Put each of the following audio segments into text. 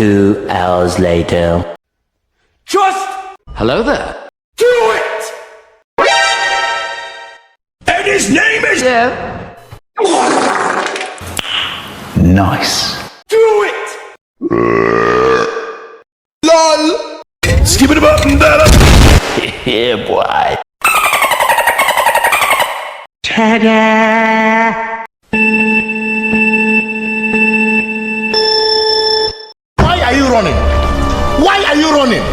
2 hours later. Just Hello there. do it! And his name is... Yeah. Nice. Do it! LOL! Skip it up and down. Yeah, boy. Why are you running? Why are you running?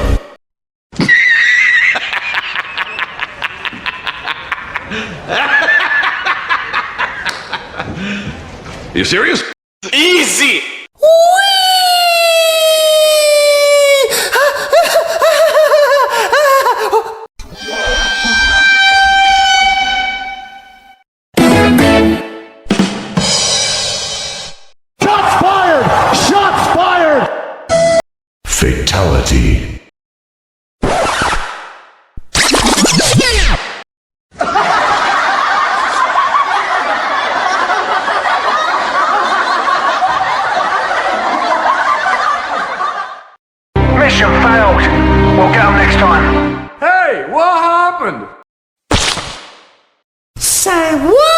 You serious? Easy! Shots fired! Shots fired! Fatality. Mission failed. We'll get them next time. Hey, what happened? Say what?